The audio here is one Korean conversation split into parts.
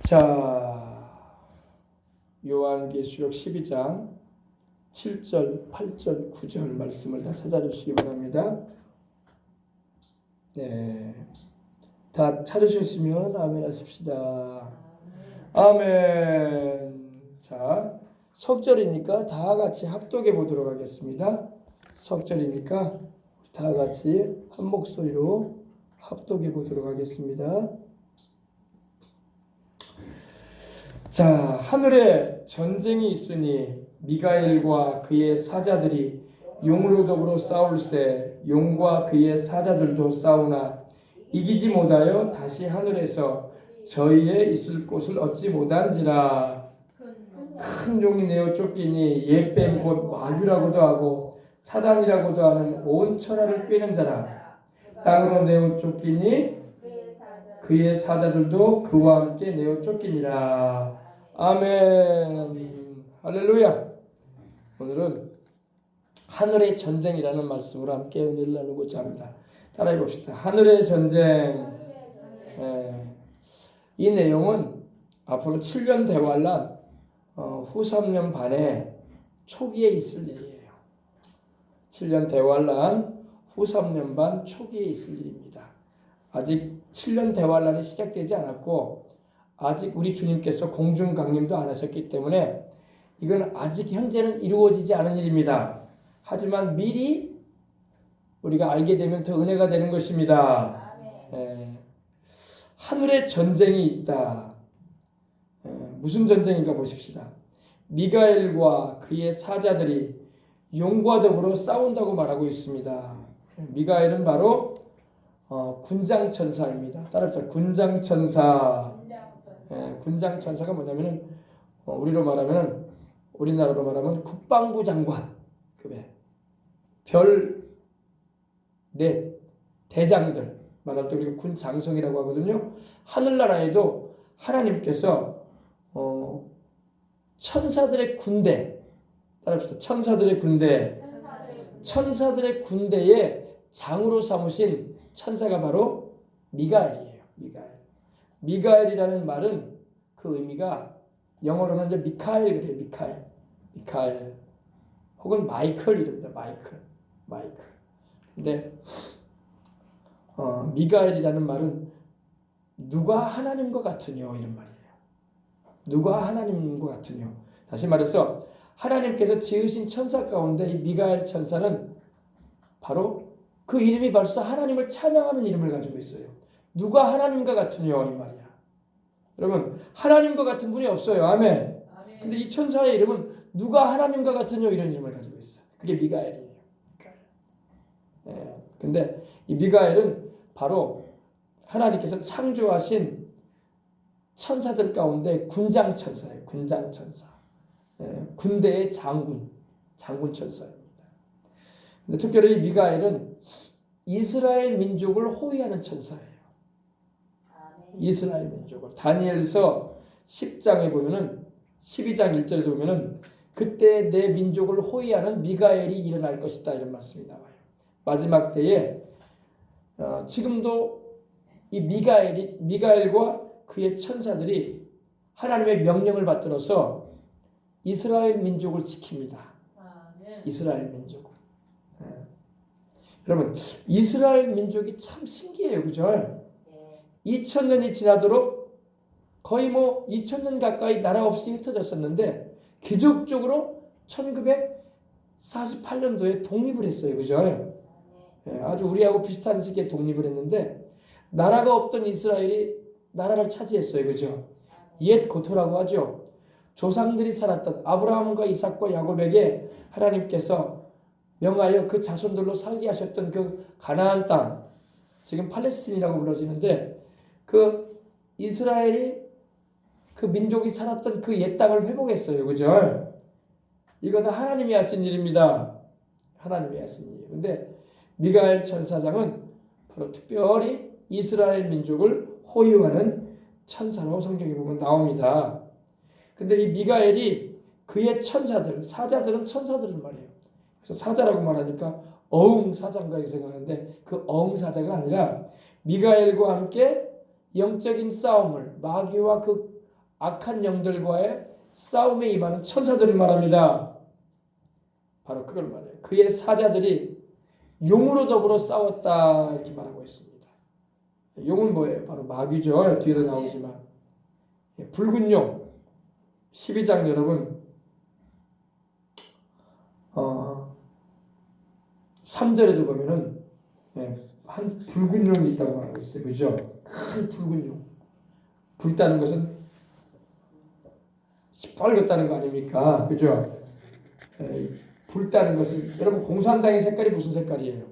자, 요한계시록 12장 7절, 8절, 9절 말씀을 다 찾아주시기 바랍니다. 네, 다 찾으셨으면 아멘 하십시다. 아멘. 자, 석절이니까 다 같이 합독해 보도록 하겠습니다. 석절이니까 다 같이 한 목소리로 합독해 보도록 하겠습니다. 자, 하늘에 전쟁이 있으니 미가엘과 그의 사자들이 용으로 더불어 싸울세. 용과 그의 사자들도 싸우나 이기지 못하여 다시 하늘에서 저희의 있을 곳을 얻지 못한지라. 큰 용이 내어 쫓기니 옛뱀 곧 마귀라고도 하고 사단이라고도 하는 온 천하를 꿰는 자라. 땅으로 내어 쫓기니 그의 사자들도 그와 함께 내어 쫓기니라. 아멘. 할렐루야. 오늘은 하늘의 전쟁이라는 말씀으로 함께 은혜를 나누고자 합니다. 따라해 봅시다. 하늘의 전쟁. 이 내용은 앞으로 7년 대환란 후 3년 반에 초기에 있을 일이에요. 7년 대환란 후 3년 반 초기에 있을 일입니다. 아직 7년 대환란이 시작되지 않았고 아직 우리 주님께서 공중 강림도 안 하셨기 때문에 이건 아직 현재는 이루어지지 않은 일입니다. 하지만 미리 우리가 알게 되면 더 은혜가 되는 것입니다. 하늘에 전쟁이 있다. 무슨 전쟁인가 보십시다. 미가엘과 그의 사자들이 용과 더불어 싸운다고 말하고 있습니다. 미가엘은 바로 군장천사입니다. 따라합시다. 군장천사. 군장천사가 뭐냐면은 우리나라로 말하면 국방부 장관 급의 별 넷 대장들 말할 때 우리가 군장성이라고 하거든요. 하늘나라에도 하나님께서 천사들의 군대, 따라합시다. 천사들의 군대의 장으로 삼으신 천사가 바로 미가엘이에요. 미가엘이라는 말은 그 의미가 영어로는 이제 미카엘 그래요. 미카엘 혹은 마이클 이름입니다. 마이클. 근데 미가엘이라는 말은 누가 하나님과 같으뇨 이런 말이에요. 누가 하나님과 같으뇨. 다시 말해서 하나님께서 지으신 천사 가운데 이 미가엘 천사는 바로 그 이름이 벌써 하나님을 찬양하는 이름을 가지고 있어요. 누가 하나님과 같으뇨 이 말이야. 여러분 하나님과 같은 분이 없어요. 아멘. 근데 이 천사의 이름은 누가 하나님과 같으뇨 이런 이름을 가지고 있어요. 그게 미가엘이에요. 근데 이 미가엘은 바로 하나님께서 창조하신 천사들 가운데 군장천사예요. 군장천사. 군대의 장군 천사입니다. 근데 특별히 미가엘은 이스라엘 민족을 호위하는 천사예요. 이스라엘 민족을. 다니엘서 10장에 보면은 12장 1절에 보면은 그때 내 민족을 호위하는 미가엘이 일어날 것이다 이런 말씀이 나와요. 마지막 때에 지금도 이 미가엘과 그의 천사들이 하나님의 명령을 받들어서 이스라엘 민족을 지킵니다. 이스라엘 민족을. 여러분 이스라엘 민족이 참 신기해요. 그죠? 2000년이 지나도록 거의 2000년 가까이 나라 없이 흩어졌었는데 기적적으로 1948년도에 독립을 했어요. 그죠? 아주 우리하고 비슷한 시기에 독립을 했는데 나라가 없던 이스라엘이 나라를 차지했어요. 그죠? 옛 고토라고 하죠. 조상들이 살았던 아브라함과 이삭과 야곱에게 하나님께서 명하여 그 자손들로 살게 하셨던 그 가나안 땅, 지금 팔레스틴이라고 불러지는데 그 이스라엘이 그 민족이 살았던 그 옛 땅을 회복했어요. 그죠? 이거 다 하나님이 하신 일입니다. 하나님이 하신 일. 근데 미가엘 천사장은 바로 특별히 이스라엘 민족을 호위하는 천사로 성경에 보면 나옵니다. 근데 이 미가엘이 그의 천사들, 사자들은 천사들은 말이에요. 그래서 사자라고 말하니까 어흥사자인가 이렇게 생각하는데 그 어흥사자가 아니라 미가엘과 함께 영적인 싸움을 마귀와 그 악한 영들과의 싸움에 임하는 천사들을 말합니다. 바로 그걸 말해요. 그의 사자들이 용으로 더불어 싸웠다 이렇게 말하고 있습니다. 용은 뭐예요? 바로 마귀죠. 뒤로 나오지만 붉은 용 12장 여러분 3절에도 보면은 한 붉은 용이 있다고 말하고 있어요. 그죠? 큰 붉은 용. 붉다는 것은 시뻘겋다는 거 아닙니까? 그죠? 붉다는 것은 여러분 공산당의 색깔이 무슨 색깔이에요?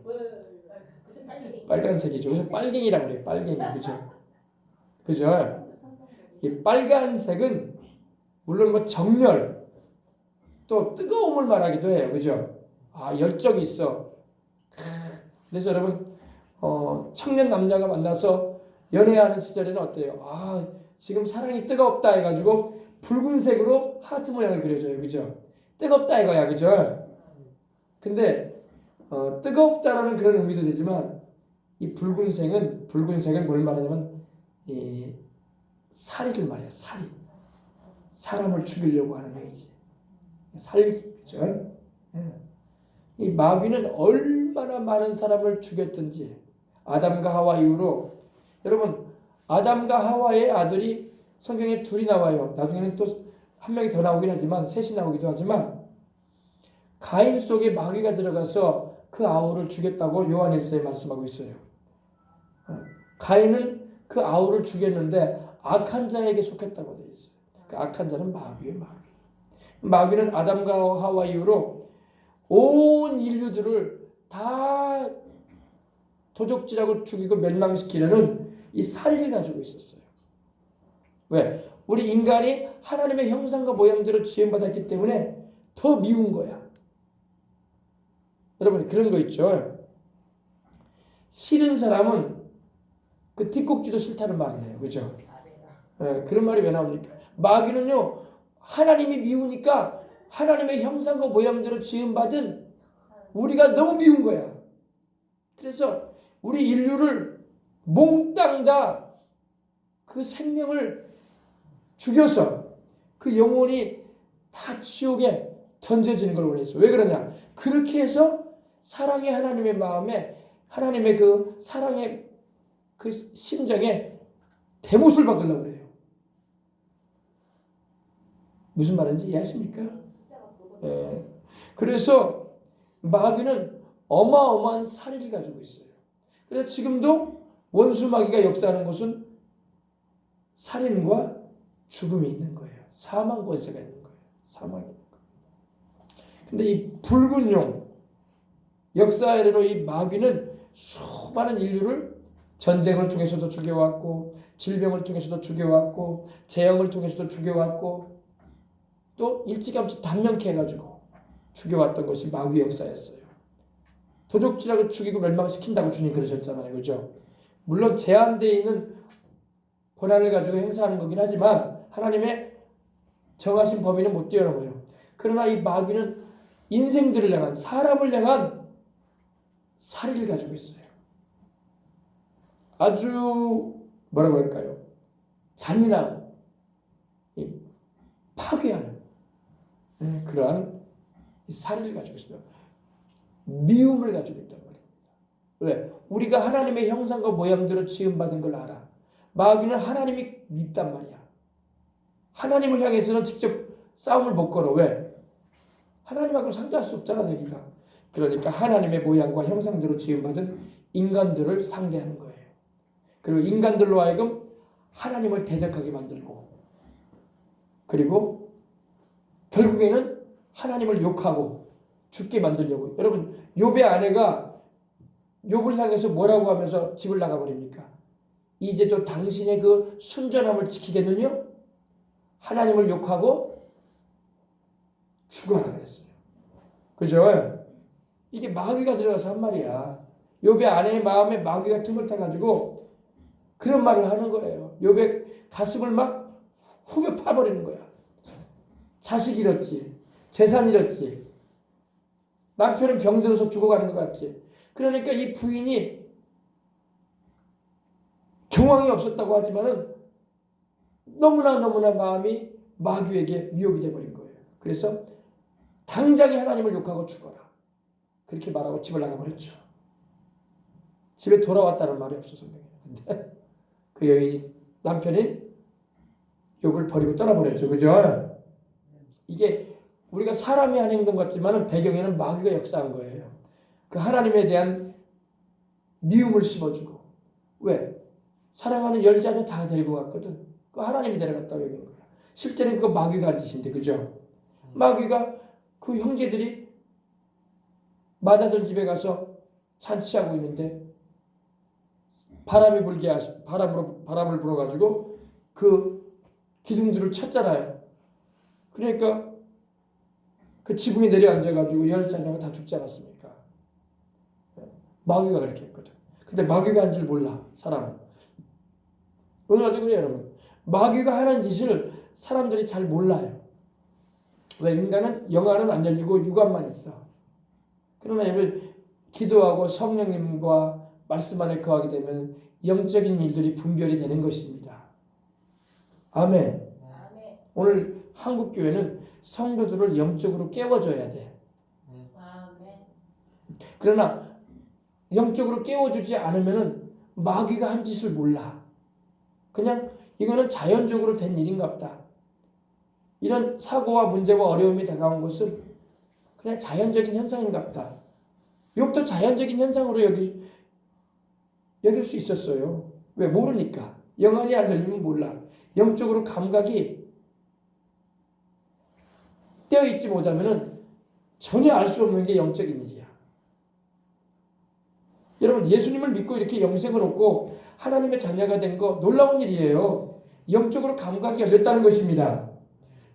빨간색이죠. 그래서 빨갱이라고 그래요. 빨갱이. 그죠? 그죠? 이 빨간색은 물론 뭐 정열 또 뜨거움을 말하기도 해요. 그죠? 열정이 있어. 그래서 여러분 청년 남녀가 만나서 연애하는 시절에는 어때요? 지금 사랑이 뜨겁다 해가지고 붉은색으로 하트 모양을 그려줘요. 그죠? 뜨겁다 이거야. 그죠? 근데 뜨겁다라는 그런 의미도 되지만 이 붉은색은 뭘 말하냐면 이 살이를 말해요. 살이. 사람을 죽이려고 하는 행위지. 그죠? 이 마귀는 얼마나 많은 사람을 죽였든지 아담과 하와 이후로 여러분 아담과 하와의 아들이 성경에 둘이 나와요. 나중에는 또 한 명이 더 나오긴 하지만 셋이 나오기도 하지만 가인 속에 마귀가 들어가서 그 아우를 죽였다고 요한일서에 말씀하고 있어요. 가인은 그 아우를 죽였는데 악한 자에게 속했다고 되어 있어요. 그 악한 자는 마귀예요. 마귀는 아담과 하와 이후로 온 인류들을 다 도적질하고 죽이고 멸망시키려는 이 살인을 가지고 있었어요. 왜? 우리 인간이 하나님의 형상과 모양대로 지음받았기 때문에 더 미운 거야. 여러분 그런 거 있죠. 싫은 사람은 그 뒷꼭지도 싫다는 말을 해요. 그죠? 그런 말이 왜 나옵니까? 마귀는요. 하나님이 미우니까 하나님의 형상과 모양대로 지음받은 우리가 너무 미운 거야. 그래서 우리 인류를 몽땅 다 그 생명을 죽여서 그 영혼이 다 지옥에 던져지는 걸 원했어. 왜 그러냐? 그렇게 해서 사랑의 하나님의 마음에 하나님의 그 사랑의 그 심정에 대못을 박으려고 그래요. 무슨 말인지 이해하십니까? 그래서 마귀는 어마어마한 살인을 가지고 있어요. 그래서 지금도 원수 마귀가 역사하는 곳은 살인과 죽음이 있는 거예요. 사망 권세가 있는 거예요. 사망이 있는 거예요. 근데 이 붉은 용 역사에로 이 마귀는 수많은 인류를 전쟁을 통해서도 죽여왔고 질병을 통해서도 죽여왔고 재앙을 통해서도 죽여왔고 또 일찌감치 단명케 해가지고 죽여왔던 것이 마귀 역사였어요. 도적질하고 죽이고 멸망시킨다고 주님 그러셨잖아요. 그죠? 물론 제한되어 있는 권한을 가지고 행사하는 거긴 하지만 하나님의 정하신 범위는 못 뛰어넘어요. 그러나 이 마귀는 인생들을 향한 사람을 향한 살인을 가지고 있어요. 아주 뭐라고 할까요? 잔인하고 파괴하는 그러한 살인을 가지고 있습니다. 미움을 가지고 있단 말입니다. 왜? 우리가 하나님의 형상과 모양대로 지음받은 걸 알아. 마귀는 하나님이 밉단 말이야. 하나님을 향해서는 직접 싸움을 못 걸어. 왜? 하나님하고 상대할 수 없잖아, 자기가. 그러니까 하나님의 모양과 형상대로 지음받은 인간들을 상대하는 거예요. 그리고 인간들로 하여금 하나님을 대적하게 만들고 그리고 결국에는 하나님을 욕하고 죽게 만들려고. 여러분 욥의 아내가 욥을 향해서 뭐라고 하면서 집을 나가버립니까? 이제도 당신의 그 순전함을 지키겠느냐? 하나님을 욕하고 죽어라 그랬어요. 그죠? 이게 마귀가 들어가서 한 말이야. 욥의 아내의 마음에 마귀가 틈을 타가지고 그런 말을 하는 거예요. 욥의 가슴을 막 후벼 파버리는 거야. 자식 잃었지. 재산 잃었지. 남편은 병들어서 죽어가는 것 같지. 그러니까 이 부인이 경황이 없었다고 하지만은 너무나 마음이 마귀에게 미혹이 되어버린 거예요. 그래서 당장에 하나님을 욕하고 죽어라. 그렇게 말하고 집을 나가버렸죠. 집에 돌아왔다는 말이 없어 성경에. 근데 그 여인이 남편인 욥을 버리고 떠나버렸죠. 그죠? 이게 우리가 사람이 한 행동 같지만 배경에는 마귀가 역사한 거예요. 그 하나님에 대한 미움을 심어주고. 왜? 사랑하는 열자녀 다 데리고 갔거든. 그 하나님이 데려갔다고 얘기한 거야. 실제는 그거 마귀가 한 짓인데, 그죠? 마귀가 그 형제들이 맏아들 집에 가서 잔치하고 있는데 바람을 불어가지고 그 기둥들을 쳤잖아요. 그러니까 그 지붕에 내려앉아가지고 열 자녀가 다 죽지 않았습니까? 마귀가 그렇게 했거든. 근데 마귀가 한 줄 몰라, 사람은. 오늘날도 그래요, 여러분. 마귀가 하는 짓을 사람들이 잘 몰라요. 왜? 인간은 영안은 안 열리고 육안만 있어. 그러나 여러분, 기도하고 성령님과 말씀 안에 거하게 되면 영적인 일들이 분별이 되는 것입니다. 아멘. 오늘 한국교회는 성도들을 영적으로 깨워줘야 돼. 그러나 영적으로 깨워주지 않으면 마귀가 한 짓을 몰라. 그냥 이거는 자연적으로 된 일인가 보다. 이런 사고와 문제와 어려움이 다가온 것은 그냥 자연적인 현상인가 보다. 욥도 자연적인 현상으로 여길 수 있었어요. 왜? 모르니까. 영안이 안 열리면 몰라. 영적으로 감각이 떼어있지 못하면 전혀 알 수 없는 게 영적인 일이야. 여러분, 예수님을 믿고 이렇게 영생을 얻고 하나님의 자녀가 된 거 놀라운 일이에요. 영적으로 감각이 열렸다는 것입니다.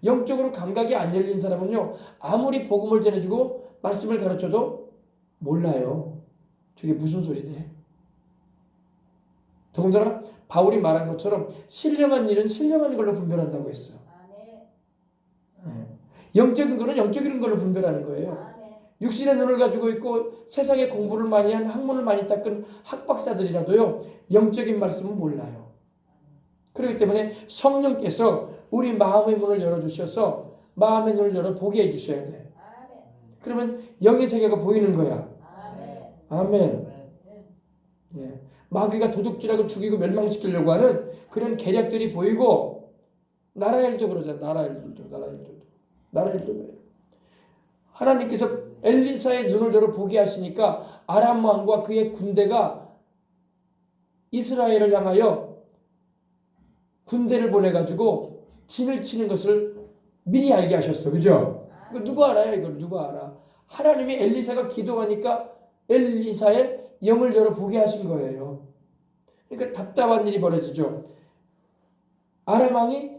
영적으로 감각이 안 열린 사람은요, 아무리 복음을 전해주고 말씀을 가르쳐도 몰라요. 저게 무슨 소리대? 더군다나 바울이 말한 것처럼 신령한 일은 신령한 걸로 분별한다고 했어요. 영적인 거는 영적인 걸로 분별하는 거예요. 육신의 눈을 가지고 있고 세상에 공부를 많이 한 학문을 많이 닦은 학박사들이라도요, 영적인 말씀은 몰라요. 그렇기 때문에 성령께서 우리 마음의 문을 열어주셔서 마음의 눈을 열어 보게 해주셔야 돼. 그러면 영의 세계가 보이는 거야. 아멘. 예. 마귀가 도둑질하고 죽이고 멸망시키려고 하는 그런 계략들이 보이고, 나라 일도 그러잖아. 나라 일도 그래요. 하나님께서 엘리사의 눈을 열어 보게 하시니까 아람 왕과 그의 군대가 이스라엘을 향하여 군대를 보내가지고 진을 치는 것을 미리 알게 하셨어. 그죠? 이거 누가 알아요? 이걸 누가 알아? 하나님이 엘리사가 기도하니까 엘리사의 영을 열어 보게 하신 거예요. 그러니까 답답한 일이 벌어지죠. 아람 왕이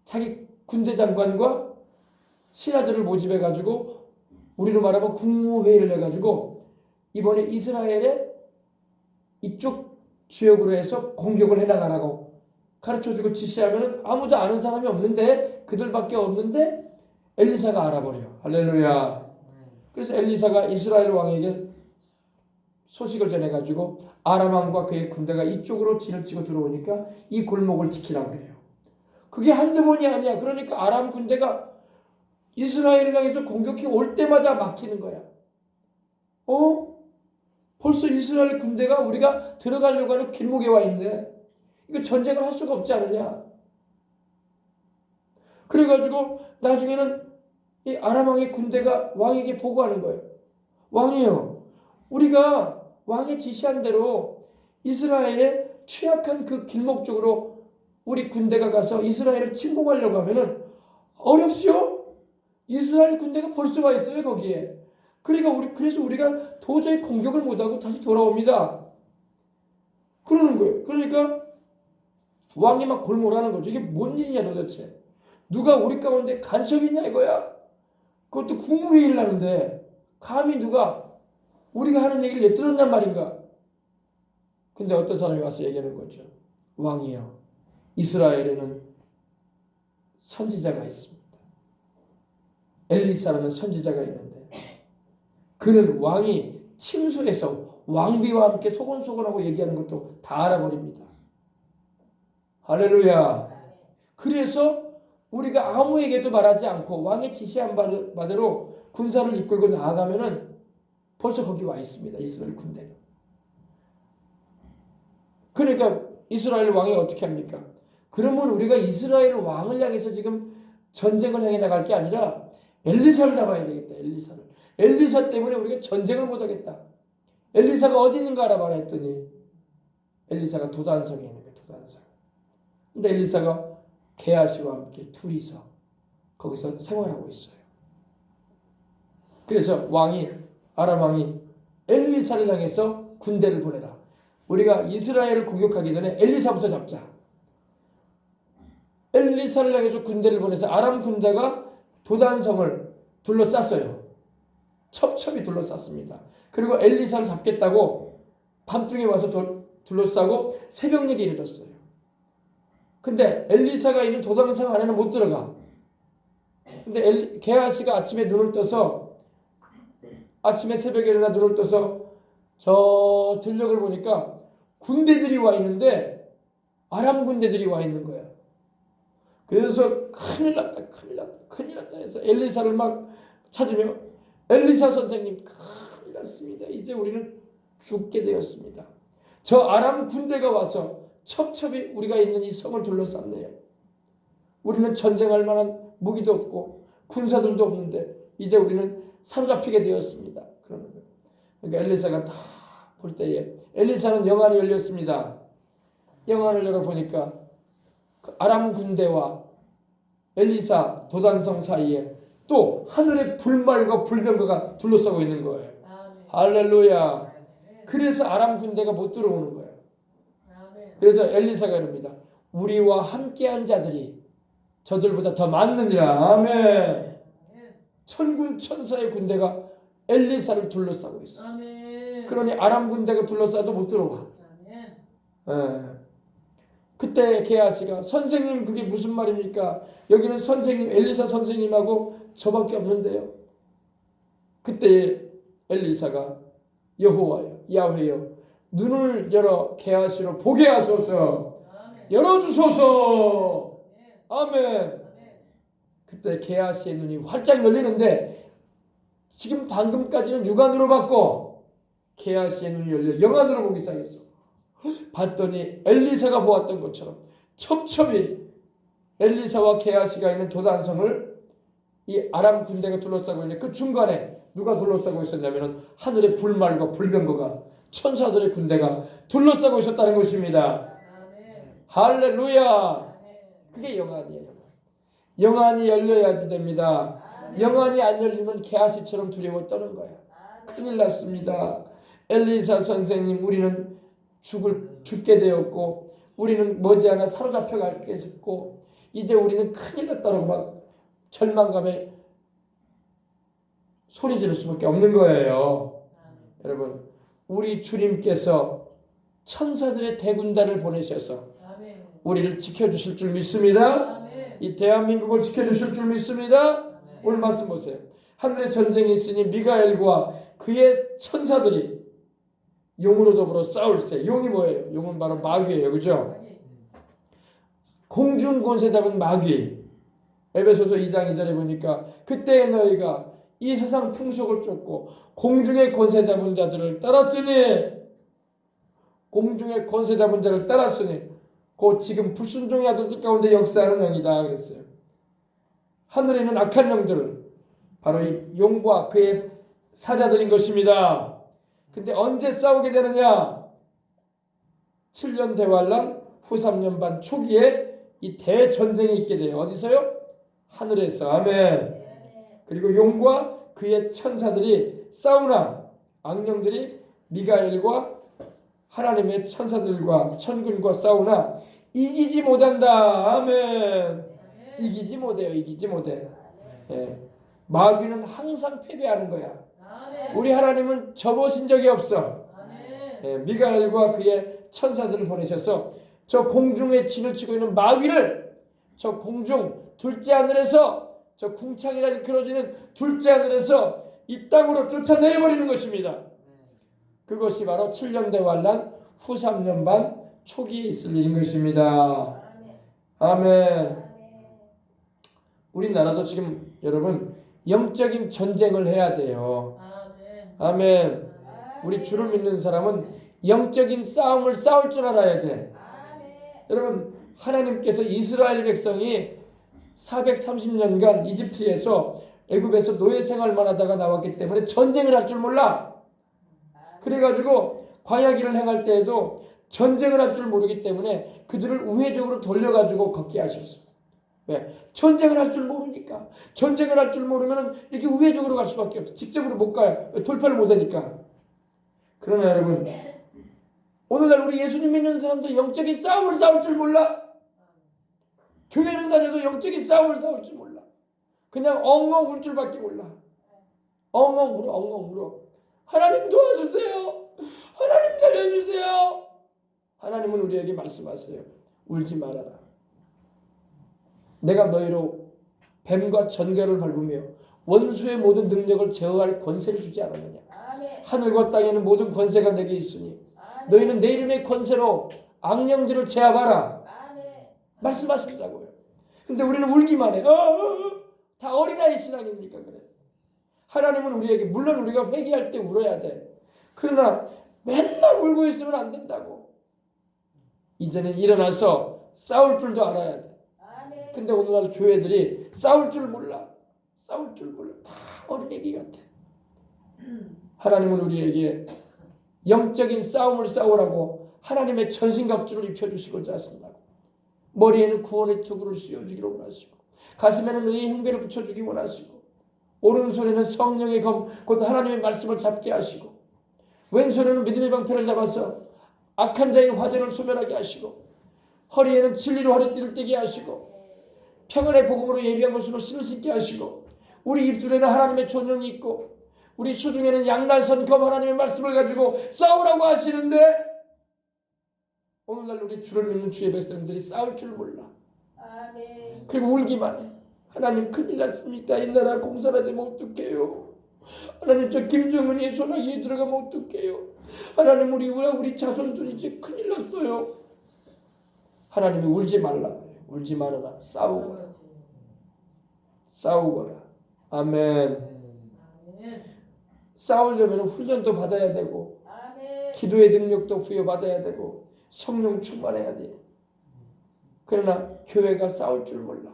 자기 군대 장관과 신하들을 모집해가지고, 우리로 말하면 국무회의를 해가지고 이번에 이스라엘의 이쪽 지역으로 해서 공격을 해나가라고 가르쳐주고 지시하면 아무도 아는 사람이 없는데, 그들밖에 없는데 엘리사가 알아버려. 할렐루야. 그래서 엘리사가 이스라엘 왕에게 소식을 전해가지고 아람 왕과 그의 군대가 이쪽으로 진을 치고 들어오니까 이 골목을 지키라고 그래요. 그게 한두 번이 아니야. 그러니까 아람 군대가 이스라엘을 향해서 공격해 올 때마다 막히는 거야. 벌써 이스라엘 군대가 우리가 들어가려고 하는 길목에 와 있네. 이거 전쟁을 할 수가 없지 않느냐. 그래가지고 나중에는 이 아람 왕의 군대가 왕에게 보고하는 거예요. 왕이요, 우리가 왕이 지시한 대로 이스라엘의 취약한 그 길목 쪽으로 우리 군대가 가서 이스라엘을 침공하려고 하면은 어렵지요? 이스라엘 군대가 벌써 와 있어요, 거기에. 그래서 우리가 도저히 공격을 못하고 다시 돌아옵니다. 그러는 거예요. 그러니까 왕이 막 골몰하는 거죠. 이게 뭔 일이냐 도대체. 누가 우리 가운데 간첩이 있냐 이거야. 그것도 국무회의를 하는데 감히 누가 우리가 하는 얘기를 엿들었냔 말인가. 근데 어떤 사람이 와서 얘기하는 거죠. 왕이요, 이스라엘에는 선지자가 있습니다. 엘리사라는 선지자가 있는데 그는 왕이 침소해서 왕비와 함께 소곤소곤하고 얘기하는 것도 다 알아버립니다. 할렐루야. 그래서 우리가 아무에게도 말하지 않고 왕의 지시한 바대로 군사를 이끌고 나아가면은 벌써 거기 와 있습니다. 이스라엘 군대가. 그러니까 이스라엘 왕이 어떻게 합니까? 그러면 우리가 이스라엘 왕을 향해서 지금 전쟁을 향해 나갈 게 아니라 엘리사를 잡아야 되겠다. 엘리사를. 엘리사 때문에 우리가 전쟁을 못 하겠다. 엘리사가 어디 있는가 알아봐라 했더니 엘리사가 도단성에 있는 거예요. 도단성. 근데 엘리사가 게하시와 함께 둘이서 거기서 생활하고 있어요. 그래서 아람 왕이 엘리사를 향해서 군대를 보내라. 우리가 이스라엘을 공격하기 전에 엘리사부터 잡자. 엘리사를 향해서 군대를 보내서 아람 군대가 도단성을 둘러쌌어요. 첩첩이 둘러쌌습니다. 그리고 엘리사를 잡겠다고 밤중에 와서 둘러싸고 새벽녘에 이르렀어요. 근데 엘리사가 있는 도단성 안에는 못 들어가. 근데 게하시가 아침에 눈을 떠서 아침에 새벽에 일어나 눈을 떠서 저 들녘을 보니까 군대들이 와 있는데 아람 군대들이 와 있는 거야. 그래서 큰일 났다 해서 엘리사를 막 찾으며 엘리사 선생님 큰일 났습니다. 이제 우리는 죽게 되었습니다. 저 아람 군대가 와서 첩첩이 우리가 있는 이 성을 둘러쌌네요. 우리는 전쟁할 만한 무기도 없고 군사들도 없는데 이제 우리는 사로잡히게 되었습니다. 그러니까 엘리사가 다 볼 때에 엘리사는 영안이 열렸습니다. 영안을 열어보니까 그 아람 군대와 엘리사 도단성 사이에 또 하늘의 불말과 불병거가 둘러싸고 있는 거예요. 할렐루야. 그래서 아람 군대가 못 들어오는 거예요. 그래서 엘리사가 이럽니다. 우리와 함께한 자들이 저들보다 더 많느니라. 아멘. 천군 천사의 군대가 엘리사를 둘러싸고 있어. 그러니 아람 군대가 둘러싸도 못 들어와. 그때 게하시가 선생님 그게 무슨 말입니까? 여기는 선생님 엘리사 선생님하고 저밖에 없는데요. 그때 엘리사가 여호와여 야훼여 눈을 열어 게하시로 보게 하소서. 열어주소서. 아멘. 그때 게하시의 눈이 활짝 열리는데 지금 방금까지는 육안으로 봤고 게하시의 눈이 열려 영안으로 보기 시작했어. 봤더니 엘리사가 보았던 것처럼 첩첩이 엘리사와 게하시가 있는 도단성을 이 아람 군대가 둘러싸고 있는데 그 중간에 누가 둘러싸고 있었냐면 하늘의 불말과 불병거가 천사들의 군대가 둘러싸고 있었다는 것입니다. 할렐루야. 그게 영안이에요. 영안이 열려야지 됩니다. 영안이 안 열리면 게하시처럼 두려워 떠는 거야. 큰일 났습니다. 엘리사 선생님 우리는 죽게 되었고 우리는 머지않아 사로잡혀가게 됐고 이제 우리는 큰일 났다고 막 절망감에 소리 지를 수밖에 없는 거예요. 여러분 우리 주님께서 천사들의 대군단을 보내셔서 우리를 지켜주실 줄 믿습니다. 이 대한민국을 지켜주실 줄 믿습니다. 오늘 말씀 보세요. 하늘에 전쟁이 있으니 미가엘과 그의 천사들이 용으로 더불어 싸울세. 용이 뭐예요? 용은 바로 마귀예요. 그죠? 공중 권세 잡은 마귀. 에베소서 2장 2절에 보니까 그때의 너희가 이 세상 풍속을 쫓고 공중의 권세 잡은 자들을 따랐으니 공중의 권세 잡은 자를 따랐으니 곧 지금 불순종의 아들들 가운데 역사하는 영이다 그랬어요. 하늘에 있는 악한 영들 바로 이 용과 그의 사자들인 것입니다. 근데 언제 싸우게 되느냐? 7년 대환란 후 3년 반 초기에 이 대전쟁이 있게 돼요. 어디서요? 하늘에서. 아멘. 그리고 용과 그의 천사들이 싸우나 악령들이 미가엘과 하나님의 천사들과 천군과 싸우나 이기지 못한다. 아멘. 이기지 못해요. 이기지 못해. 예. 마귀는 항상 패배하는 거야. 우리 하나님은 접으신 적이 없어. 예. 미가엘과 그의 천사들을 보내셔서 저 공중에 진을 치고 있는 마귀를 저 공중 둘째 하늘에서 저 궁창이라 일컬어지는 둘째 하늘에서 이 땅으로 쫓아내버리는 것입니다. 그것이 바로 7년 대환란 후 3년 반 초기에 있을 일인 것입니다. 아멘. 우리나라도 지금 여러분 영적인 전쟁을 해야 돼요. 아멘. 우리 주를 믿는 사람은 영적인 싸움을 싸울 줄 알아야 돼. 여러분 하나님께서 이스라엘 백성이 430년간 이집트에서 애굽에서 노예 생활만 하다가 나왔기 때문에 전쟁을 할 줄 몰라. 그래가지고 광야길을 행할 때에도 전쟁을 할 줄 모르기 때문에 그들을 우회적으로 돌려가지고 걷게 하셨어. 왜? 전쟁을 할 줄 모르니까. 전쟁을 할 줄 모르면 이렇게 우회적으로 갈 수밖에 없어. 직접으로 못 가요. 돌파를 못 하니까. 그러나 여러분 오늘날 우리 예수님 믿는 사람들 영적인 싸움을 싸울 줄 몰라. 교회는 다녀도 영적인 싸움을 싸울 줄 몰라. 그냥 엉엉 울 줄밖에 몰라. 엉엉 울어, 엉엉 울어. 하나님 도와주세요. 하나님 살려주세요. 하나님은 우리에게 말씀하세요. 울지 말아라. 내가 너희로 뱀과 전갈을 밟으며 원수의 모든 능력을 제어할 권세를 주지 않았느냐. 하늘과 땅에는 모든 권세가 내게 있으니 너희는 내 이름의 권세로 악령들을 제압하라. 말씀하시더라고요. 근데 우리는 울기만 해. 다 어린아이 신앙이니까 그래. 하나님은 우리에게 물론 우리가 회개할 때 울어야 돼. 그러나 맨날 울고 있으면 안 된다고. 이제는 일어나서 싸울 줄도 알아야 돼. 근데 오늘날 교회들이 싸울 줄 몰라. 싸울 줄 몰라. 다 어린애기 같아. 하나님은 우리에게 영적인 싸움을 싸우라고 하나님의 전신갑주를 입혀주시고자 하신다고. 머리에는 구원의 투구를 씌워주기를 원하시고 가슴에는 의의 흉배를 붙여주기 원하시고 오른손에는 성령의 검 곧 하나님의 말씀을 잡게 하시고 왼손에는 믿음의 방패를 잡아서 악한 자의 화전을 소멸하게 하시고 허리에는 진리로 허리띠를 떼게 하시고 평안의 복음으로 예비한 것으로 신을 신게 하시고 우리 입술에는 하나님의 존영이 있고 우리 수중에는 양날선 검 하나님의 말씀을 가지고 싸우라고 하시는데 오늘날 우리 주를 믿는 주의 백성들이 싸울 줄 몰라. 그리고 울기만 해. 하나님 큰일 났습니다. 이 나라 공산화되면 어떡해요. 하나님 저 김정은이 소나기에 들어가면 어떡해요. 하나님 우리 자손들이 이제 큰일 났어요. 하나님이 울지 말라. 울지 말아라. 싸우거라. 싸우거라. 아멘. 싸우려면 훈련도 받아야 되고 기도의 능력도 부여받아야 되고 성령 충만해야 돼. 그러나 교회가 싸울 줄 몰라.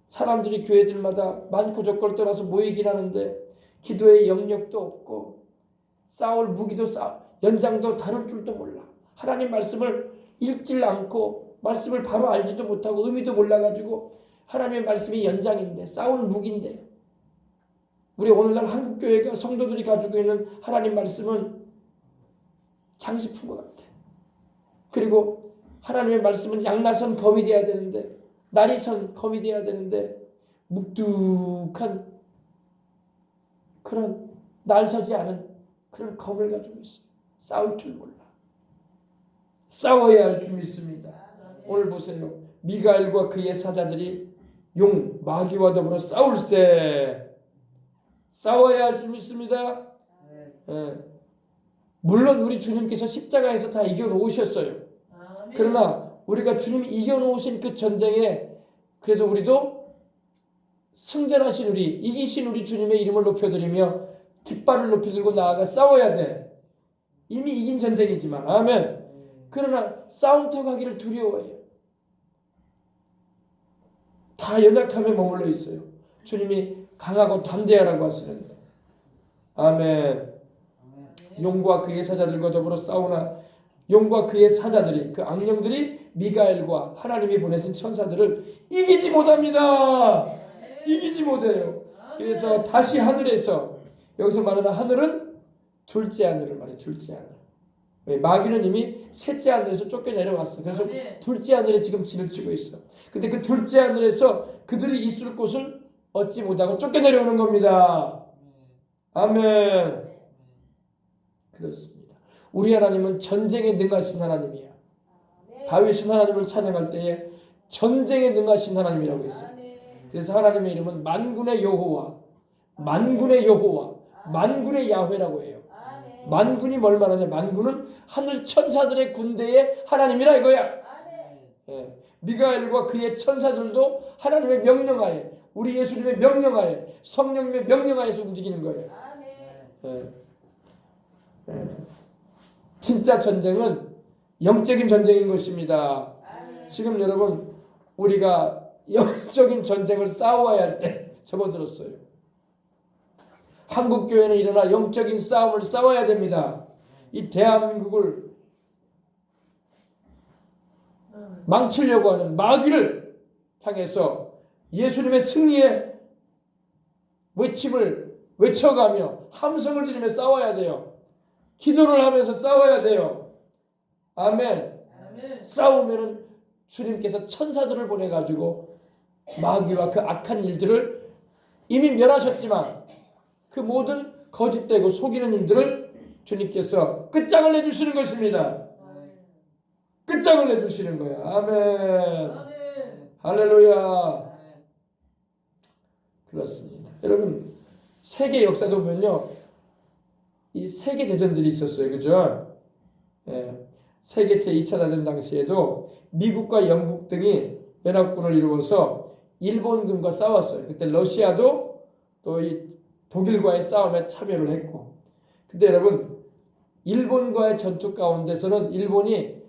사람들이 교회들마다 많고 적고를 떠나서 모이긴 하는데 기도의 영역도 없고 싸울 무기도 연장도 다룰 줄도 몰라. 하나님 말씀을 읽질 않고 말씀을 바로 알지도 못하고 의미도 몰라가지고 하나님의 말씀이 연장인데 싸울 무기인데 우리 오늘날 한국교회가 성도들이 가지고 있는 하나님 말씀은 장식품 것 같아. 그리고 하나님의 말씀은 양나선 검이 되어야 되는데 나리선 검이 되어야 되는데 묵뚝한 그런 날서지 않은 그런 검을 가지고 있어. 싸울 줄 몰라. 싸워야 할 줄 믿습니다. 오늘 보세요. 미가엘과 그의 사자들이 용 마귀와 더불어 싸울세. 싸워야 할 줄 믿습니다. 물론 우리 주님께서 십자가에서 다 이겨놓으셨어요. 그러나 우리가 주님이 이겨놓으신 그 전쟁에 그래도 우리도 승전하신 우리 이기신 우리 주님의 이름을 높여드리며 깃발을 높이 들고 나아가 싸워야 돼. 이미 이긴 전쟁이지만 아멘. 그러나 싸움터 가기를 두려워해요. 다 연약함에 머물러 있어요. 주님이 강하고 담대하라고 하시는데 아멘. 용과 그의 사자들과 더불어 싸우나 용과 그의 사자들이 그 악령들이 미가엘과 하나님이 보내신 천사들을 이기지 못합니다. 이기지 못해요. 그래서 다시 하늘에서 여기서 말하는 하늘은 둘째 하늘을 말해요. 둘째 하늘. 왜? 마귀는 이미 셋째 하늘에서 쫓겨내려왔어. 그래서 둘째 하늘에 지금 진을 치고 있어. 근데 그 둘째 하늘에서 그들이 있을 곳을 얻지 못하고 쫓겨내려오는 겁니다. 아멘. 그렇습니다. 우리 하나님은 전쟁에 능하신 하나님이야. 다윗은 하나님을 찬양할 때에 전쟁에 능하신 하나님이라고 했어요. 그래서 하나님의 이름은 만군의 여호와, 만군의 여호와, 만군의 야훼라고 해요. 만군이 뭘 말하냐? 만군은 하늘 천사들의 군대의 하나님이라 이거야. 미가엘과 그의 천사들도 하나님의 명령하에, 우리 예수님의 명령하에, 성령님의 명령하에서 움직이는 거예요. 진짜 전쟁은 영적인 전쟁인 것입니다. 지금 여러분 우리가 영적인 전쟁을 싸워야 할 때 접어들었어요. 한국교회는 일어나 영적인 싸움을 싸워야 됩니다. 이 대한민국을 망치려고 하는 마귀를 향해서 예수님의 승리의 외침을 외쳐가며 함성을 지르며 싸워야 돼요. 기도를 하면서 싸워야 돼요. 아멘. 싸우면은 주님께서 천사들을 보내가지고 마귀와 그 악한 일들을 이미 멸하셨지만 그 모든 거짓되고 속이는 일들을 주님께서 끝장을 내주시는 것입니다. 끝장을 내주시는 거야. 아멘. 할렐루야. 그렇습니다. 여러분 세계 역사도 보면요, 이 세계 대전들이 있었어요, 그죠? 세계 제2차 대전 당시에도 미국과 영국 등이 연합군을 이루어서 일본군과 싸웠어요. 그때 러시아도 또 이 독일과의 싸움에 참여를 했고, 근데 여러분 일본과의 전투 가운데서는 일본이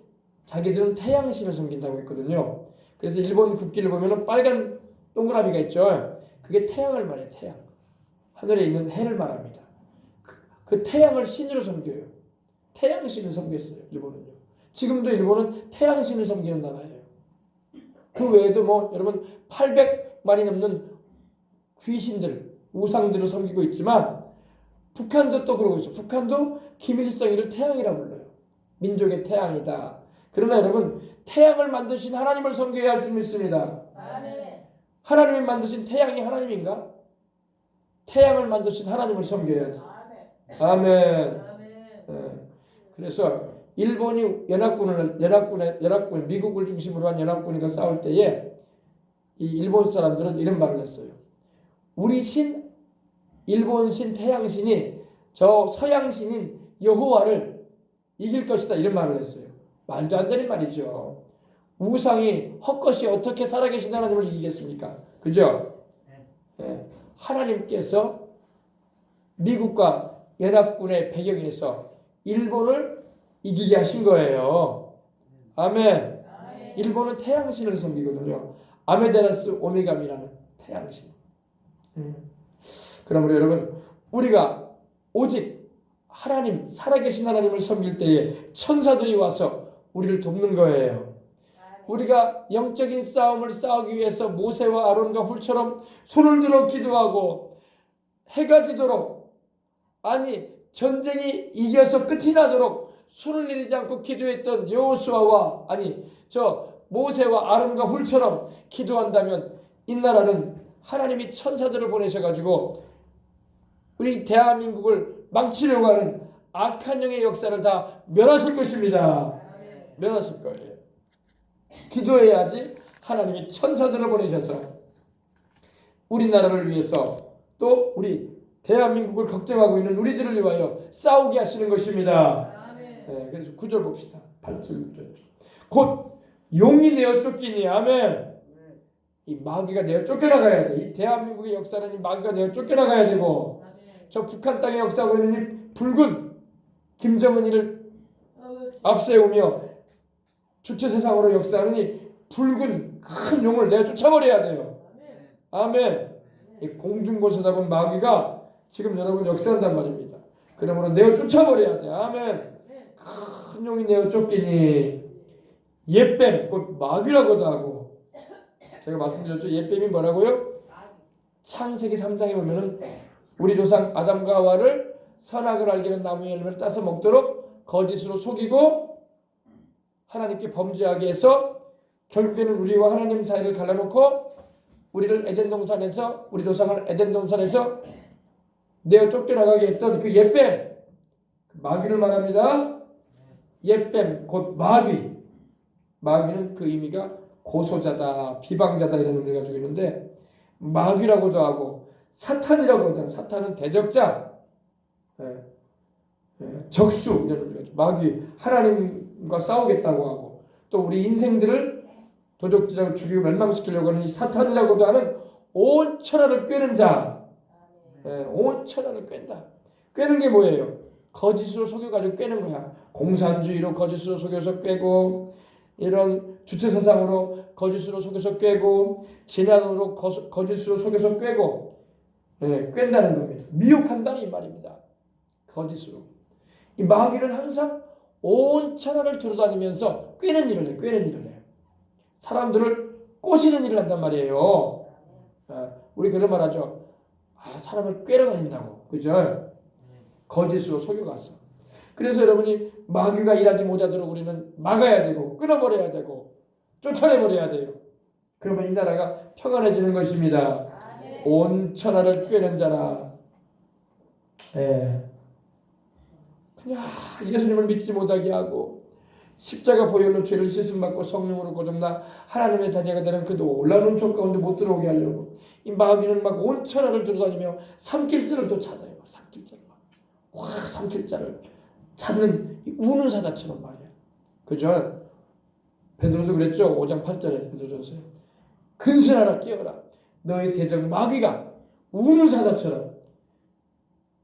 자기들은 태양신을 섬긴다고 했거든요. 그래서 일본 국기를 보면은 빨간 동그라미가 있죠. 그게 태양을 말해요. 태양. 하늘에 있는 해를 말합니다. 그 태양을 신으로 섬겨요. 태양신을 섬겼어요. 일본은요. 지금도 일본은 태양신을 섬기는 나라예요. 그 외에도 뭐 여러분 800만이 넘는 귀신들, 우상들을 섬기고 있지만 북한도 또 그러고 있어요. 북한도 김일성이를 태양이라 불러요. 민족의 태양이다. 그러나 여러분 태양을 만드신 하나님을 섬겨야 할 줄 믿습니다. 하나님이 만드신 태양이 하나님인가? 태양을 만드신 하나님을 섬겨야지. 아멘. 그래서 일본이 연합군 미국을 중심으로 한 연합군과 싸울 때에 이 일본 사람들은 이런 말을 했어요. 우리 신, 일본 신 태양신이 저 서양 신인 여호와를 이길 것이다, 이런 말을 했어요. 말도 안 되는 말이죠. 우상이 헛것이 어떻게 살아계신 하나님을 이기겠습니까? 그죠? 하나님께서 미국과 연합군의 배경에서 일본을 이기게 하신 거예요. 아멘. 일본은 태양신을 섬기거든요. 아메데라스 오메가미라는 태양신. 그러므로 여러분 우리가 오직 하나님, 살아계신 하나님을 섬길 때에 천사들이 와서 우리를 돕는 거예요. 우리가 영적인 싸움을 싸우기 위해서 모세와 아론과 훌처럼 손을 들어 기도하고 해가 지도록, 아니 전쟁이 이겨서 끝이 나도록 손을 내리지 않고 기도했던 여호수아와 아니 저 모세와 아론과 훌처럼 기도한다면 이 나라는 하나님이 천사들을 보내셔가지고 우리 대한민국을 망치려고 하는 악한 영의 역사를 다 멸하실 것입니다. 멸하실 거예요. 기도해야지 하나님이 천사들을 보내셔서 우리나라를 위해서 또 우리 대한민국을 걱정하고 있는 우리들을 위하여 싸우게 하시는 것입니다. 그래서 9절 봅시다. 8절 9절. 곧 용이 내어 쫓기니 아멘. 이 마귀가 내어 쫓겨나가야 돼. 이 대한민국의 역사는 이 마귀가 내어 쫓겨나가야 되고, 저 북한 땅의 역사하고 있는 이 붉은 김정은이를 앞세우며 주체 세상으로 역사하는 이 붉은 큰 용을 내어 쫓아버려야 돼요. 아멘. 이 공중곳에 잡은 마귀가 지금 여러분 역사한단 말입니다. 그러므로 내어 쫓아버려야 돼. 아멘. 큰 용이 내어 쫓기니 옛뱀, 곧 마귀라고도 하고, 제가 말씀드렸죠. 옛뱀이 뭐라고요? 창세기 3장에 보면은 우리 조상 아담과 하와를 선악을 알기는 나무의 열매를 따서 먹도록 거짓으로 속이고 하나님께 범죄하게 해서 결국에는 우리와 하나님 사이를 갈라놓고 우리를 에덴 동산에서, 우리 조상을 에덴 동산에서 내어 쫓겨나가게 했던 그 옛뱀, 마귀를 말합니다. 옛뱀 곧 마귀. 마귀는 그 의미가 고소자다, 비방자다 이런 의미를 가지고 있는데, 마귀라고도 하고 사탄이라고 하잖아요. 사탄은 대적자, 적수 이런 의미가 있죠. 마귀, 하나님과 싸우겠다고 하고, 또 우리 인생들을 도적질하고 죽이고 멸망시키려고 하는 이 사탄이라고도 하는 온 천하를 꿰는 자. 온 천하를 꿰는다. 꿰는 게 뭐예요? 거짓으로 속여가지고 꿰는 거야. 공산주의로 거짓으로 속여서 꿰고, 이런 주체사상으로 거짓으로 속여서 꿰고, 진화론으로 거짓으로 속여서 꿰고, 꿰는다는 겁니다. 미혹한다는 이 말입니다. 거짓으로. 이 마귀는 항상 온 천하를 두루다니면서 꿰는 일을 해. 꿰는 일을 해. 사람들을 꼬시는 일을 한단 말이에요. 우리 그런 말 하죠. 사람을 꿰러 다닌다고. 그죠? 거짓으로 속여갔어. 그래서 여러분이 마귀가 일하지 못하도록 우리는 막아야 되고, 끊어버려야 되고, 쫓아내버려야 돼요. 그러면 이 나라가 평안해지는 것입니다. 온 천하를 꿰는 자라. 그냥 예수님을 믿지 못하게 하고, 십자가 보혈로 죄를 씻음받고 성령으로 거듭나 하나님의 자녀가 되는 그 놀라운 족 가운데 못 들어오게 하려고 이 마귀는 막 온 천하를 돌아다니며 삼킬자를 또 찾아요. 삼킬자를 삼킬자를 찾는 우는 사자처럼 말이야. 그죠? 베드로도 그랬죠. 5장 8절에 베드로전서에 근신하라 깨어라 너희 대적 마귀가 우는 사자처럼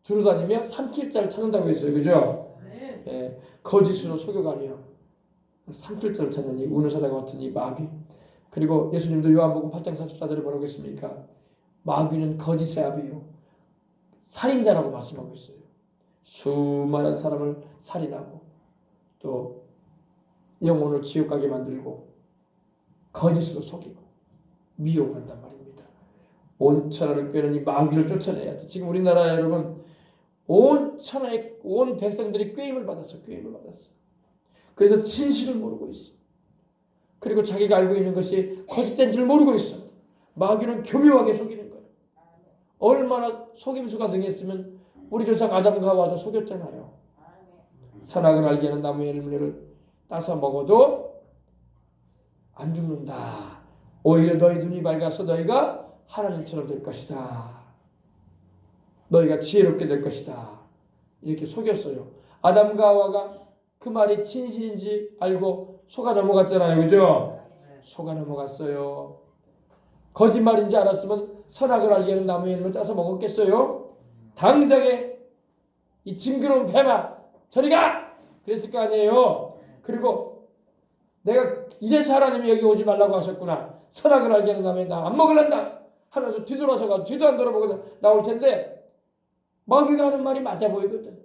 돌아다니며 삼킬자를 찾는다고 했어요. 그죠? 거짓으로 속여가며 삼킬자를 찾는 이 우는 사자 같은 이 마귀. 그리고 예수님도 요한복음 8장 44절에 뭐라고 했습니까? 마귀는 거짓의 아비요 살인자라고 말씀하고 있어요. 수많은 사람을 살인하고 또 영혼을 지옥 가게 만들고 거짓으로 속이고 미혹한단 말입니다. 온 천하를 꿰는 이 마귀를 쫓아내야 돼. 지금 우리나라 여러분 온 천하의 온 백성들이 꾀임을 받았어. 꾀임을 받았어. 그래서 진실을 모르고 있어. 그리고 자기가 알고 있는 것이 거짓된 줄 모르고 있어. 마귀는 교묘하게 속이는 거야. 얼마나 속임수가 등했으면 우리 조상 아담과 하와도 속였잖아요. 선악을 알게 하는 나무의 열매를 따서 먹어도 안 죽는다. 오히려 너희 눈이 밝아서 너희가 하나님처럼 될 것이다. 너희가 지혜롭게 될 것이다. 이렇게 속였어요. 아담과 하와가 그 말이 진실인지 알고 속아 넘어갔잖아요. 그죠? 속아 넘어갔어요. 거짓말인지 알았으면 선악을 알게 하는 나무의 열매를 따서 먹었겠어요? 당장에 이 징그러운 뱀아 저리 가! 그랬을 거 아니에요. 그리고 내가 이래서 하나님이 여기 오지 말라고 하셨구나. 선악을 알게 하는 나무에 나 안 먹을란다 하면서 뒤돌아서가 뒤도 안 돌아보고 나올 텐데 마귀가 하는 말이 맞아 보이거든.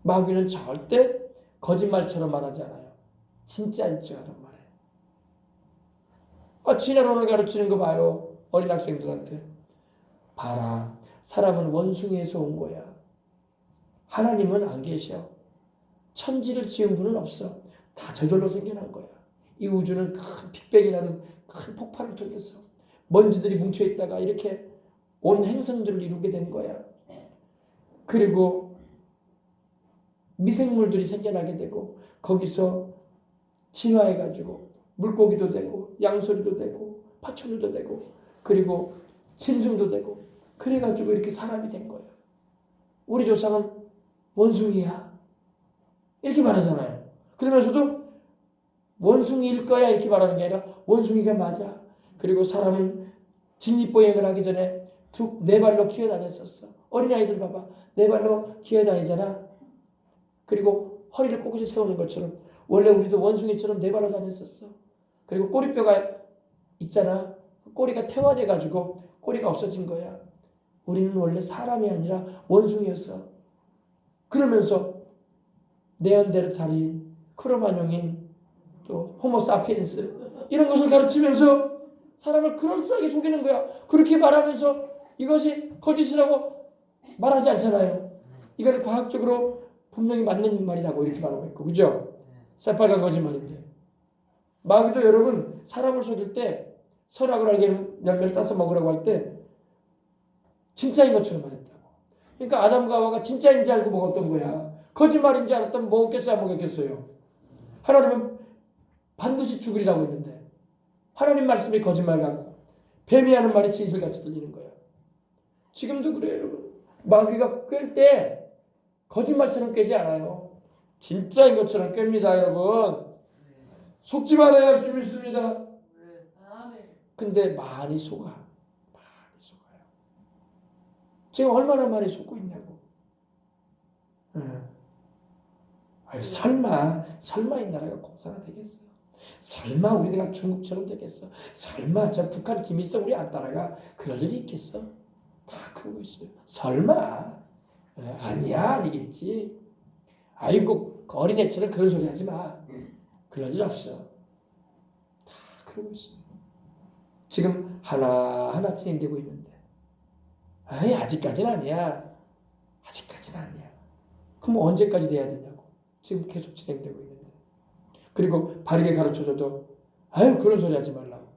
마귀는 절대 거짓말처럼 말하지 않아요. 진짜인 척 하는 말이에요. 진화론을 가르치는 거 봐요. 어린 학생들한테. 봐라. 사람은 원숭이에서 온 거야. 하나님은 안 계셔. 천지를 지은 분은 없어. 다 저절로 생겨난 거야. 이 우주는 큰 빅뱅이라는 큰 폭발을 통해서 먼지들이 뭉쳐있다가 이렇게 온 행성들을 이루게 된 거야. 그리고 미생물들이 생겨나게 되고 거기서 진화해가지고 물고기도 되고 양소리도 되고 파충류도 되고 그리고 짐승도 되고 그래가지고 이렇게 사람이 된 거야. 우리 조상은 원숭이야 이렇게 말하잖아요. 그러면서도 원숭이일 거야 이렇게 말하는 게 아니라 원숭이가 맞아. 그리고 사람은 직립보행을 하기 전에 네 발로 기어다녔었어. 어린아이들 봐봐. 네 발로 기어다니잖아. 그리고 허리를 꼿꼿이 세우는 것처럼 원래 우리도 원숭이처럼 네 발로 다녔었어. 그리고 꼬리뼈가 있잖아. 꼬리가 퇴화돼가지고 꼬리가 없어진 거야. 우리는 원래 사람이 아니라 원숭이였어. 그러면서 네안데르탈인, 크로마뇽인, 또 호모사피엔스 이런 것을 가르치면서 사람을 그럴싸하게 속이는 거야. 그렇게 말하면서 이것이 거짓이라고 말하지 않잖아요. 이거는 과학적으로 분명히 맞는 말이라고 이렇게 말하고 있고, 그죠? 새빨간 거짓말인데. 마귀도 여러분 사람을 속일 때 선악을 알게 하는 열매를 따서 먹으라고 할 때 진짜인 것처럼 말했다고. 그러니까 아담과 하와가 진짜인지 알고 먹었던 거야. 거짓말인지 알았다면 먹었겠어요? 안 먹었겠어요? 하나님은 반드시 죽으리라고 했는데 하나님 말씀이 거짓말 같고 뱀이 하는 말이 진실같이 들리는 거야. 지금도 그래요, 여러분. 마귀가 꿰 때 거짓말처럼 꿰지 않아요. 진짜인 것처럼 꿰입니다, 여러분. 속지 말아야 할 줄 믿습니다. 아멘. 근데 많이 속아. 많이 속아요. 제가 얼마나 많이 속고 있냐고. 아유, 설마 이 나라가 공사가 되겠어? 설마 우리가 중국처럼 되겠어? 설마 저 북한 김일성 우리 안 따라가? 그럴 일이 있겠어? 다 그러고 있어요. 설마? 아니야, 아니겠지. 아이고, 그 어린애처럼 그런 소리 하지 마. 그럴 일 없어. 다 그러고 있어요. 지금 하나하나 진행되고 있는데, 아직까지는 아니야. 아직까지는 아니야. 그럼 언제까지 돼야 되냐고. 지금 계속 진행되고 있는데. 그리고 바르게 가르쳐줘도, 그런 소리 하지 말라고.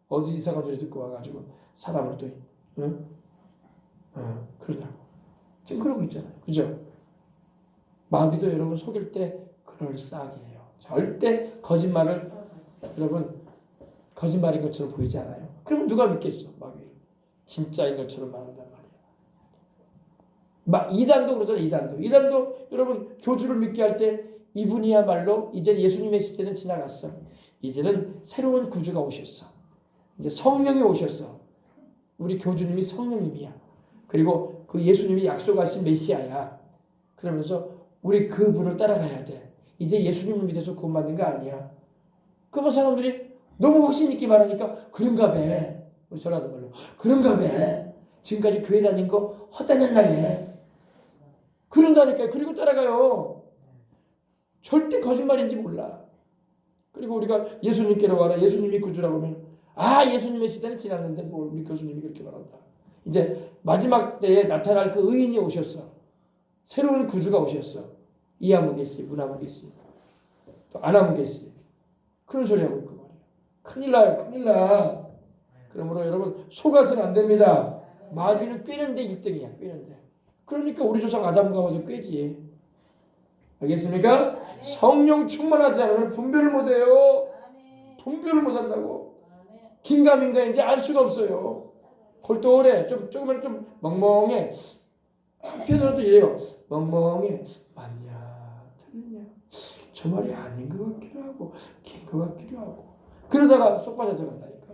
어디 이상한 소리 듣고 와가지고 사람을 또, 그러냐고. 지금 그러고 있잖아요. 그죠? 마귀도 여러분 속일 때 그럴싸하게 해요. 절대 거짓말을, 여러분, 거짓말인 것처럼 보이지 않아요. 그러면 누가 믿겠어, 마귀를. 진짜인 것처럼 말한단 말이야. 이단도 그러잖아요. 이단도 여러분 교주를 믿게 할 때 이분이야말로 이제 예수님의 시대는 지나갔어. 이제는 새로운 구주가 오셨어. 이제 성령이 오셨어. 우리 교주님이 성령님이야. 그리고 그 예수님이 약속하신 메시아야. 그러면서 우리 그분을 따라가야 돼. 이제 예수님을 믿어서 구원받는 거 아니야. 그러면 사람들이 너무 확신 있게 말하니까 그런가 봐. 우리 전라도 말로 그런가 봐. 지금까지 교회 다닌 거 헛다녔나 봐. 그런다니까요. 그리고 따라가요. 절대 거짓말인지 몰라. 그리고 우리가 예수님께로 와라. 예수님이 구주라고 하면 예수님의 시대는 지났는데 뭘 우리 교수님이 그렇게 말한다. 이제 마지막 때에 나타날 그 의인이 오셨어. 새로운 구주가 오셨어. 이하무 계시, 문하무 계시, 또 안하무 계시. 그런 소리 하고 있고 말이야. 큰일 나요. 큰일 나. 그러므로 여러분 속아서는 안 됩니다. 마귀는 꿰는데 1등이야. 꿰는데. 그러니까 우리 조상 아담과 하와도 꿰지. 알겠습니까? 성령 충만하지 않으면 분별을 못해요. 분별을 못한다고. 긴가민가인지 알 수가 없어요. 골똘해. 조금만 좀 멍멍해. 한편으로도 이래요. 멍멍해. 맞냐? 틀리냐? 저 말이 아닌 것 같기도 하고 긴 것 같기도 하고. 그러다가 쏙 빠져 들어간다니까.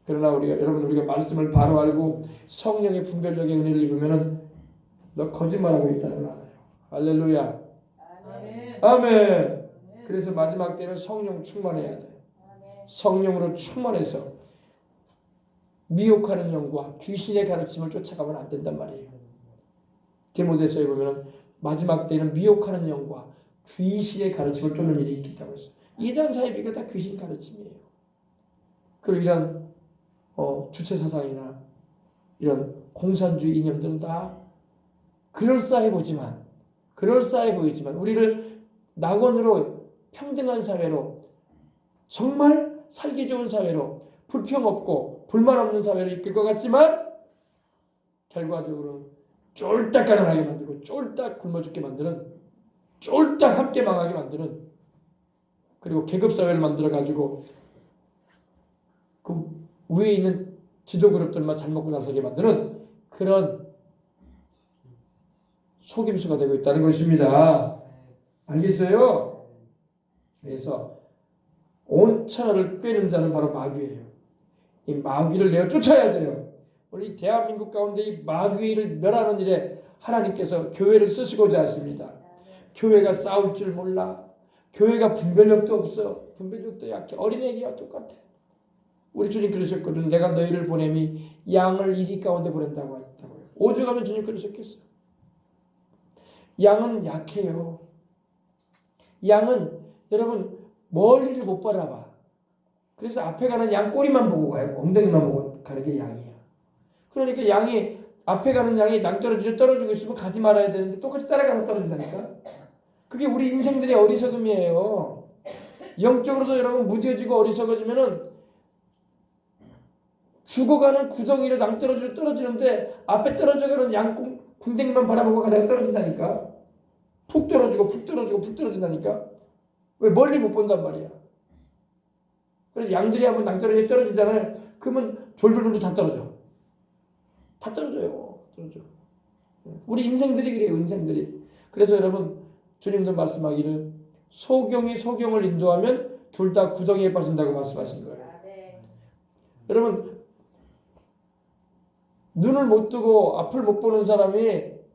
그러나 우리가 말씀을 바로 알고 성령의 분별력의 은혜를 입으면은 너 거짓말하고 있다는 걸 알아요. 할렐루야. 아멘. 그래서 마지막 때는 성령 충만해야 돼. 성령으로 충만해서 미혹하는 영과 귀신의 가르침을 쫓아가면 안 된단 말이에요. 디모데서에 보면 마지막 때는 미혹하는 영과 귀신의 가르침을 쫓는 일이 있다고 했어요. 이단 사이비가 다 귀신 가르침이에요. 그리고 이런 주체 사상이나 이런 공산주의 이념들은 다 그럴싸해 보이지만 우리를 낙원으로 평등한 사회로 정말 살기 좋은 사회로 불평 없고 불만 없는 사회로 이끌 것 같지만 결과적으로는 쫄딱 가난하게 만들고 쫄딱 굶어 죽게 만드는 쫄딱 함께 망하게 만드는 그리고 계급사회를 만들어가지고 그 위에 있는 지도그룹들만 잘 먹고 나서게 만드는 그런 속임수가 되고 있다는 것입니다. 알겠어요? 그래서 온 천하를 꿰는 자는 바로 마귀예요. 이 마귀를 내어 쫓아야 돼요. 우리 대한민국 가운데 이 마귀를 멸하는 일에 하나님께서 교회를 쓰시고자 하십니다. 교회가 싸울 줄 몰라. 교회가 분별력도 없어. 분별력도 약해. 어린애기와 똑같아. 우리 주님 그러셨거든. 내가 너희를 보냄이 양을 이리 가운데 보낸다고 했다고요. 오죽하면 주님 그러셨겠어. 양은 약해요. 양은 여러분 멀리를 못 바라봐. 그래서 앞에 가는 양 꼬리만 보고 가요. 엉덩이만 보고 가는 게 양이야. 그러니까 양이 앞에 가는 양이 낭떠러지로 떨어지고 있으면 가지 말아야 되는데 똑같이 따라가서 떨어진다니까. 그게 우리 인생들의 어리석음이에요. 영적으로도 여러분 무뎌지고 어리석어지면은 죽어가는 구덩이로 낭떠러지로 떨어지는데 앞에 떨어져가는 양 궁뎅이만 바라보고 가다가 떨어진다니까. 푹 떨어진다니까. 왜 멀리 못 본단 말이야. 그래서 양들이 한번 낭떠러지에 떨어지잖아요. 그러면 졸졸졸 다 떨어져. 다 떨어져요. 우리 인생들이 그래요. 인생들이. 그래서 여러분 주님도 말씀하기를 소경이 소경을 인도하면 둘 다 구덩이에 빠진다고 말씀하신 거예요. 여러분, 눈을 못 뜨고 앞을 못 보는 사람이